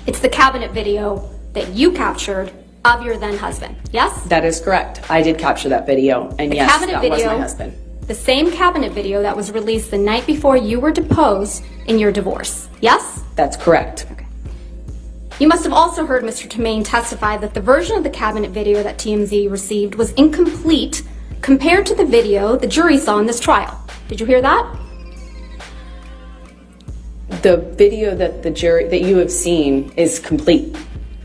It's the cabinet video that you captured of your then husband, yes? That is correct. I did capture that video, and yes, that was my husband. The same cabinet video that was released the night before you were deposed in your divorce, yes? That's correct. Okay. You must have also heard Mr. Tremaine testify that the version of the cabinet video that TMZ received was incomplete compared to the video the jury saw in this trial. Did you hear that? The video that that you have seen is complete.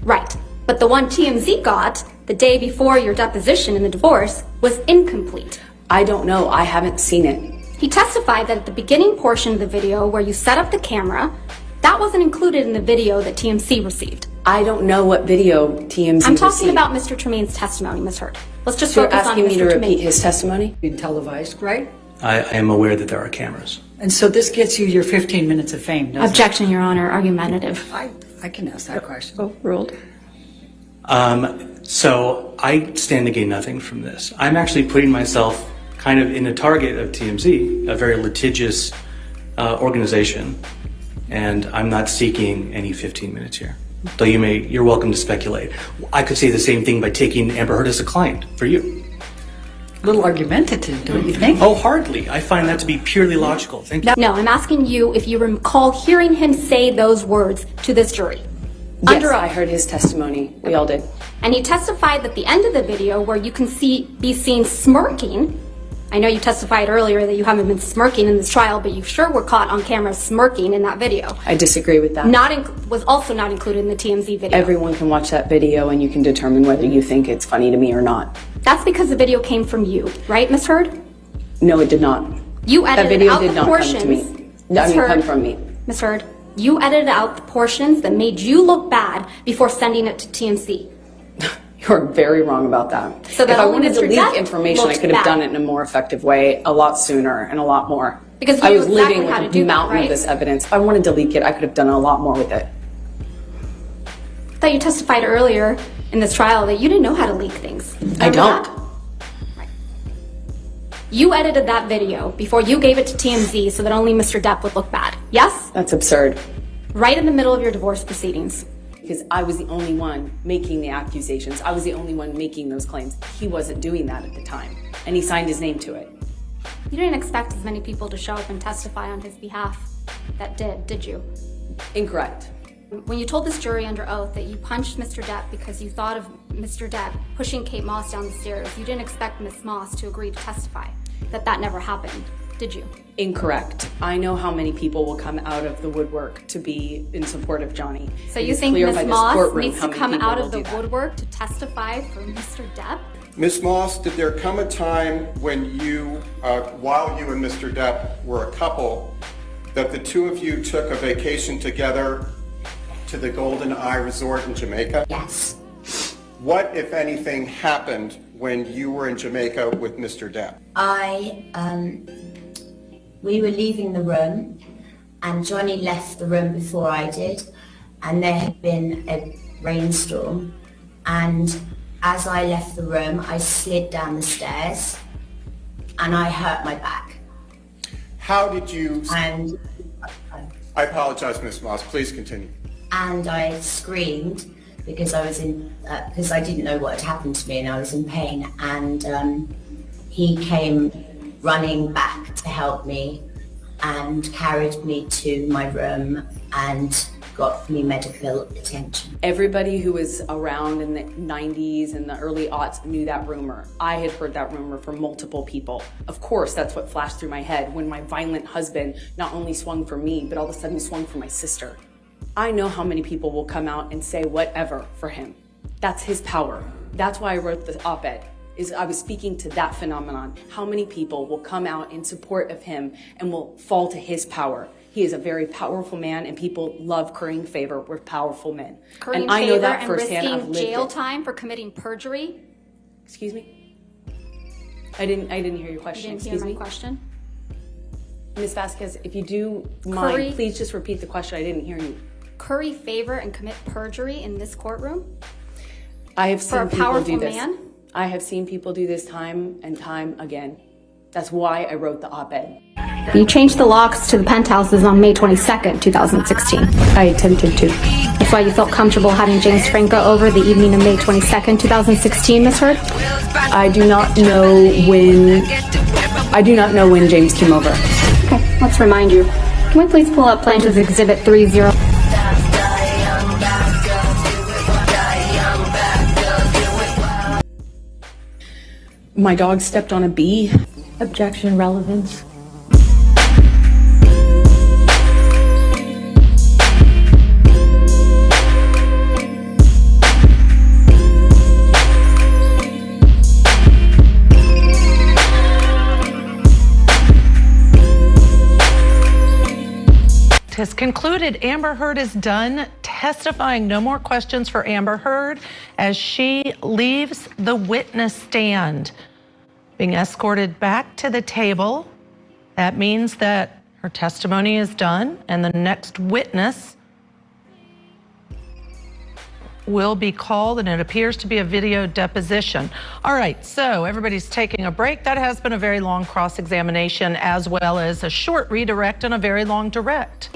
Right. But the one TMZ got the day before your deposition in the divorce was incomplete. I don't know. I haven't seen it. He testified that at the beginning portion of the video where you set up the camera, that wasn't included in the video that TMZ received. I don't know what video TMZ received. I'm talking about Mr. Tremaine's testimony, Ms. Heard. Let's just focus on Mr. Tremaine. You're asking me to repeat his testimony? Being televised, right? I am aware that there are cameras. And so this gets you your 15 minutes of fame, doesn't Objection, Your Honor. Argumentative. I can ask that question. Overruled. So I stand to gain nothing from this. I'm actually putting myself kind of in a target of TMZ, a very litigious organization, and I'm not seeking any 15 minutes here. Though you're welcome to speculate. I could say the same thing by taking Amber Heard as a client for you. A little argumentative, don't you think? Oh, hardly. I find that to be purely logical. Thank you. No, I'm asking you if you recall hearing him say those words to this jury. Yes, I heard his testimony. We all did. And he testified that the end of the video where you can be seen smirking. I know you testified earlier that you haven't been smirking in this trial, but you sure were caught on camera smirking in that video. I disagree with that. Was also not included in the TMZ video. Everyone can watch that video and you can determine whether you think it's funny to me or not. That's because the video came from you, right, Ms. Heard? No, it did not. You edited out the portions. That video did not come to me. That didn't come from me. Ms. Heard, you edited out the portions that made you look bad before sending it to TMZ. You're very wrong about that. So if I wanted to Mr. leak Depp information, I could have done it in a more effective way, a lot sooner and a lot more. Because I was exactly living how to with do a mountain that, right? of this evidence. If I wanted to leak it, I could have done a lot more with it. I thought you testified earlier in this trial that you didn't know how to leak things. I don't. That? Right. You edited that video before you gave it to TMZ so that only Mr. Depp would look bad. Yes? That's absurd. Right in the middle of your divorce proceedings. Because I was the only one making the accusations. I was the only one making those claims. He wasn't doing that at the time. And he signed his name to it. You didn't expect as many people to show up and testify on his behalf that did you? Incorrect. When you told this jury under oath that you punched Mr. Depp because you thought of Mr. Depp pushing Kate Moss down the stairs, you didn't expect Ms. Moss to agree to testify. That never happened, did you? Incorrect. I know how many people will come out of the woodwork to be in support of Johnny. So you think Ms. Moss needs to come out of the woodwork to testify for Mr. Depp? Ms. Moss, did there come a time when you, while you and Mr. Depp were a couple, that the two of you took a vacation together to the Golden Eye Resort in Jamaica? Yes. What, if anything, happened when you were in Jamaica with Mr. Depp? We were leaving the room and Johnny left the room before I did, and there had been a rainstorm, and as I left the room I slid down the stairs and I hurt my back. How did you... And I apologize, Ms. Moss, please continue. And I screamed because I was because I didn't know what had happened to me and I was in pain, and he came running back to help me and carried me to my room and got me medical attention. Everybody who was around in the 90s and the early aughts knew that rumor. I had heard that rumor from multiple people. Of course, that's what flashed through my head when my violent husband not only swung for me, but all of a sudden swung for my sister. I know how many people will come out and say whatever for him. That's his power. That's why I wrote the op-ed. I was speaking to that phenomenon. How many people will come out in support of him and will fall to his power? He is a very powerful man, and people love currying favor with powerful men. Currying and I know that favor firsthand. and I've risking lived jail it. time for committing perjury? Excuse me? I didn't hear your question. You didn't Excuse hear my me? question? Ms. Vasquez, if you do mind, Curry? please just repeat the question. I didn't hear you. Curry favor and commit perjury in this courtroom? I have For seen a people powerful do this. man? I have seen people do this time and time again. That's why I wrote the op-ed. You changed the locks to the penthouses on May 22nd, 2016. I attempted to. That's why you felt comfortable having James Franco over the evening of May 22nd, 2016, Ms. Heard? I do not know when James came over. Okay, let's remind you. Can we please pull up Plaintiff's Exhibit 30? My dog stepped on a bee. Objection, relevance. Has concluded. Amber Heard is done testifying. No more questions for Amber Heard as she leaves the witness stand. Being escorted back to the table. That means that her testimony is done and the next witness will be called, and it appears to be a video deposition. All right, so everybody's taking a break. That has been a very long cross-examination as well as a short redirect and a very long direct.